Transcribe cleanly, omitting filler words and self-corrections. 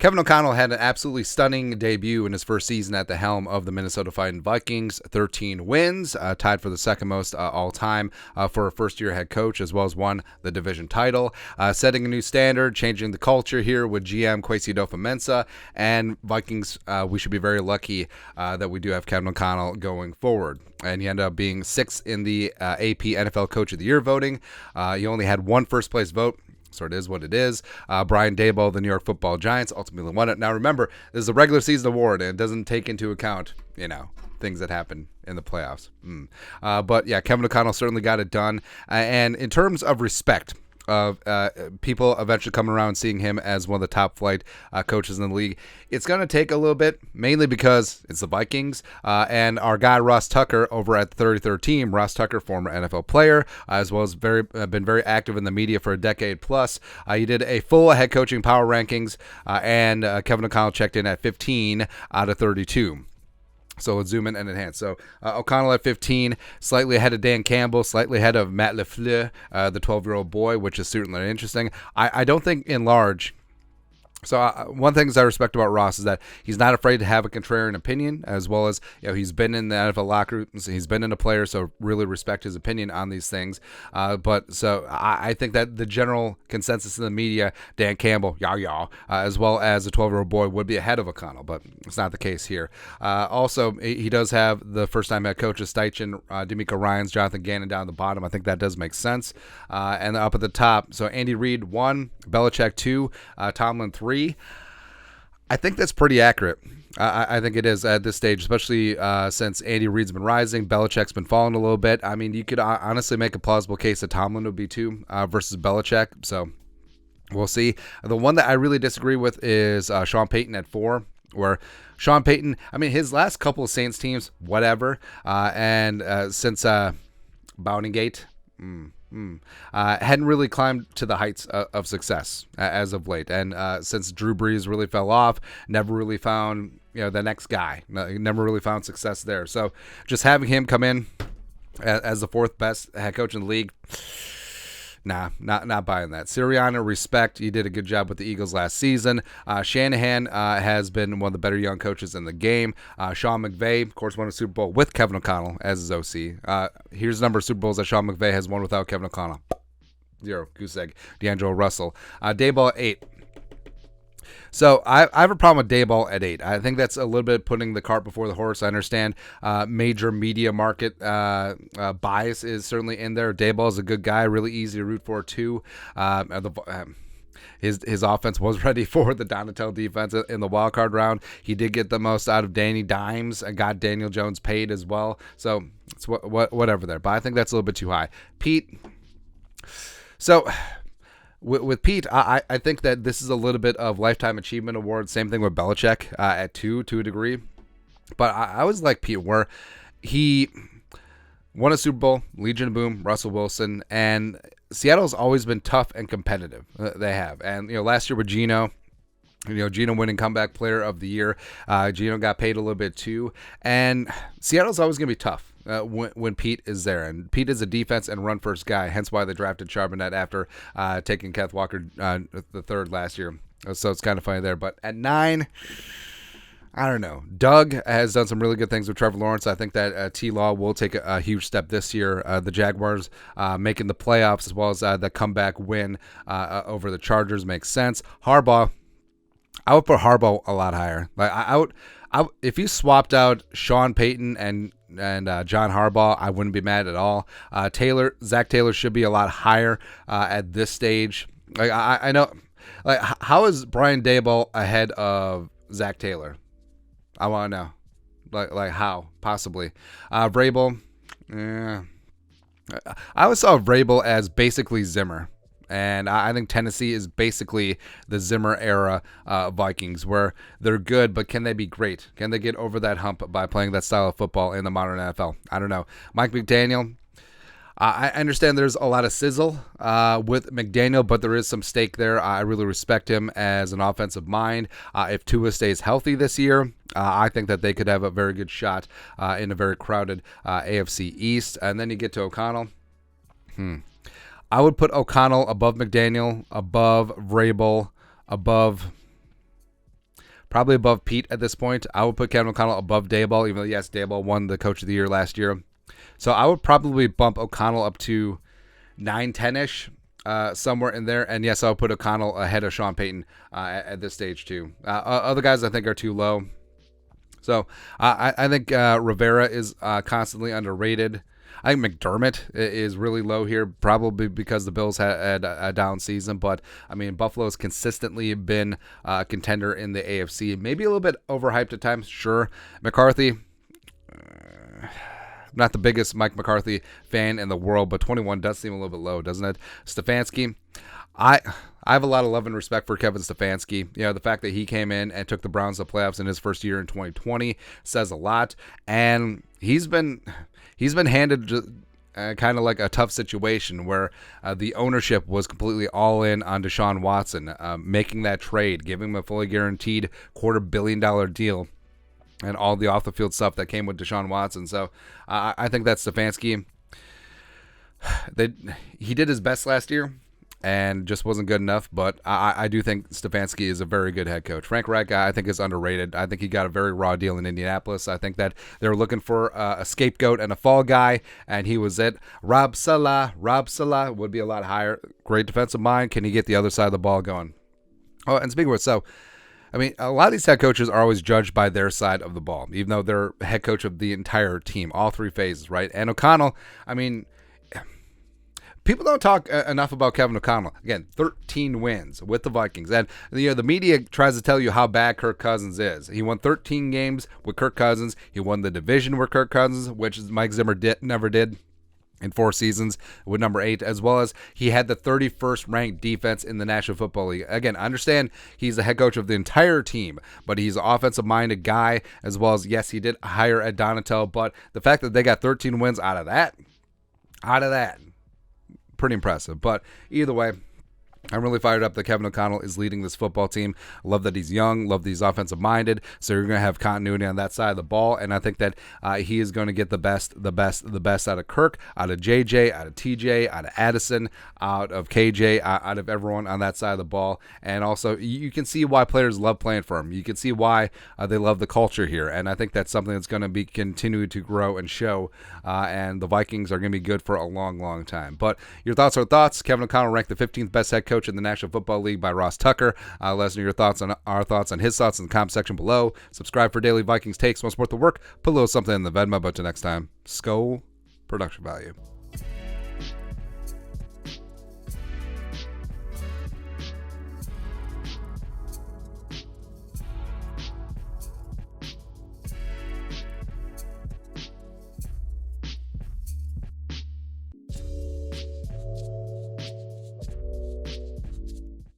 Kevin O'Connell had an absolutely stunning debut in his first season at the helm of the Minnesota Vikings. 13 wins, tied for the second most all time for a first-year head coach, as well as won the division title, setting a new standard, changing the culture here with GM Kwesi adofo-mensah. And Vikings, we should be very lucky that we do have Kevin O'Connell going forward. And he ended up being sixth in the AP NFL Coach of the Year voting. He only had one first-place vote. So it is what it is. Brian Daboll, the New York Football Giants, ultimately won it. Now remember, this is a regular season award, and it doesn't take into account, things that happen in the playoffs. But yeah, Kevin O'Connell certainly got it done. And in terms of respect, of people eventually coming around and seeing him as one of the top flight coaches in the league, it's going to take a little bit, mainly because it's the Vikings and our guy Ross Tucker over at the 33rd team. Ross Tucker, former NFL player, as well as been very active in the media for a decade plus. He did a full head coaching power rankings, and Kevin O'Connell checked in at 15 out of 32. So let's zoom in and enhance. So O'Connell at 15, slightly ahead of Dan Campbell, slightly ahead of Matt LaFleur, the 12-year-old boy, which is certainly interesting. I don't think in large. So one thing I respect about Ross is that he's not afraid to have a contrarian opinion, as well as he's been in the NFL locker room, he's been in a player, so really respect his opinion on these things. But so I think that the general consensus in the media, Dan Campbell, as well as a 12-year-old boy, would be ahead of O'Connell, but it's not the case here. Also, he does have the first-time head coaches, Steichen, D'Amico Ryans, Jonathan Gannon down at the bottom. I think that does make sense. And up at the top, so Andy Reid 1, Belichick 2, Tomlin 3. I think that's pretty accurate. I think it is at this stage, especially since Andy Reid's been rising. Belichick's been falling a little bit. I mean, you could honestly make a plausible case that Tomlin would be 2 versus Belichick. So we'll see. The one that I really disagree with is Sean Payton at 4, where Sean Payton, I mean, his last couple of Saints teams, whatever. And since Bountygate, hadn't really climbed to the heights of success as of late. And since Drew Brees really fell off, never really found the next guy. Never really found success there. So just having him come in as the 4th best head coach in the league, not buying that. Sirianni, respect. He did a good job with the Eagles last season. Shanahan has been one of the better young coaches in the game. Sean McVay, of course, won a Super Bowl with Kevin O'Connell as his OC. Here's the number of Super Bowls that Sean McVay has won without Kevin O'Connell. 0. Goose egg. D'Angelo Russell. Daboll at 8. So I have a problem with Daboll at 8. I think that's a little bit putting the cart before the horse. I understand major media market bias is certainly in there. Daboll is a good guy, really easy to root for too. His offense was ready for the Donatell defense in the wild card round. He did get the most out of Danny Dimes and got Daniel Jones paid as well. So it's whatever there. But I think that's a little bit too high. Pete. So with Pete, I think that this is a little bit of Lifetime Achievement Award. Same thing with Belichick at 2 to a degree. But I always like Pete, where he won a Super Bowl, Legion of Boom, Russell Wilson, and Seattle's always been tough and competitive. They have. And last year with Geno, Geno winning comeback player of the year. Geno got paid a little bit too. And Seattle's always going to be tough when Pete is there. And Pete is a defense and run first guy, hence why they drafted Charbonnet after taking Kenneth Walker the 3rd last year. So it's kind of funny there. But at 9, I don't know. Doug has done some really good things with Trevor Lawrence. I think that T-Law will take a huge step this year. The Jaguars making the playoffs as well as the comeback win over the Chargers makes sense. Harbaugh, I would put Harbaugh a lot higher. Like I would if you swapped out Sean Payton and John Harbaugh, I wouldn't be mad at all. Zach Taylor should be a lot higher at this stage. Like I know, like how is Brian Daboll ahead of Zach Taylor? I want to know, like how possibly. Vrabel, I always saw Vrabel as basically Zimmer. And I think Tennessee is basically the Zimmer era Vikings, where they're good, but can they be great? Can they get over that hump by playing that style of football in the modern NFL? I don't know. Mike McDaniel, I understand there's a lot of sizzle with McDaniel, but there is some stake there. I really respect him as an offensive mind. If Tua stays healthy this year, I think that they could have a very good shot in a very crowded AFC East. And then you get to O'Connell. I would put O'Connell above McDaniel, above Vrabel, above probably above Pete at this point. I would put Kevin O'Connell above Daboll, even though, yes, Daboll won the Coach of the Year last year. So I would probably bump O'Connell up to 9-10-ish, somewhere in there. And yes, I'll put O'Connell ahead of Sean Payton at this stage too. Other guys I think are too low. So I think Rivera is constantly underrated. I think McDermott is really low here, probably because the Bills had a down season. But, I mean, Buffalo's consistently been a contender in the AFC. Maybe a little bit overhyped at times, sure. McCarthy, not the biggest Mike McCarthy fan in the world, but 21 does seem a little bit low, doesn't it? Stefanski, I have a lot of love and respect for Kevin Stefanski. You know, the fact that he came in and took the Browns to playoffs in his first year in 2020 says a lot. And he's been handed kind of like a tough situation where the ownership was completely all in on Deshaun Watson, making that trade, giving him a fully guaranteed $250 million deal, and all the off-the-field stuff that came with Deshaun Watson. So I think that Stefanski, he did his best last year and just wasn't good enough. But I do think Stefanski is a very good head coach. Frank Reich, I think, is underrated. I think he got a very raw deal in Indianapolis. I think that they were looking for a scapegoat and a fall guy, and he was it. Rob Saleh would be a lot higher. Great defensive mind. Can he get the other side of the ball going? Oh, and speaking of which, so, I mean, a lot of these head coaches are always judged by their side of the ball, even though they're head coach of the entire team, all three phases, right? And O'Connell, I mean, people don't talk enough about Kevin O'Connell. Again, 13 wins with the Vikings. And, you know, the media tries to tell you how bad Kirk Cousins is. He won 13 games with Kirk Cousins. He won the division with Kirk Cousins, which Mike Zimmer never did in 4 seasons with number 8, as well as he had the 31st ranked defense in the National Football League. Again, I understand he's the head coach of the entire team, but he's an offensive-minded guy, as well as, yes, he did hire Ed Donatel, but the fact that they got 13 wins out of that, pretty impressive. But either way, I'm really fired up that Kevin O'Connell is leading this football team. I love that he's young, love that he's offensive-minded, so you're going to have continuity on that side of the ball, and I think that he is going to get the best out of Kirk, out of JJ, out of TJ, out of Addison, out of KJ, out of everyone on that side of the ball. And also, you can see why players love playing for him. You can see why they love the culture here, and I think that's something that's going to be continuing to grow and show, and the Vikings are going to be good for a long, long time. But your thoughts are thoughts. Kevin O'Connell ranked the 15th best head coach in the National Football League by Ross Tucker. Let us know your thoughts on our thoughts on his thoughts in the comment section below. Subscribe for daily Vikings takes. Want to support the work? Put a little something in the Venmo. But till next time, Skull Production Value.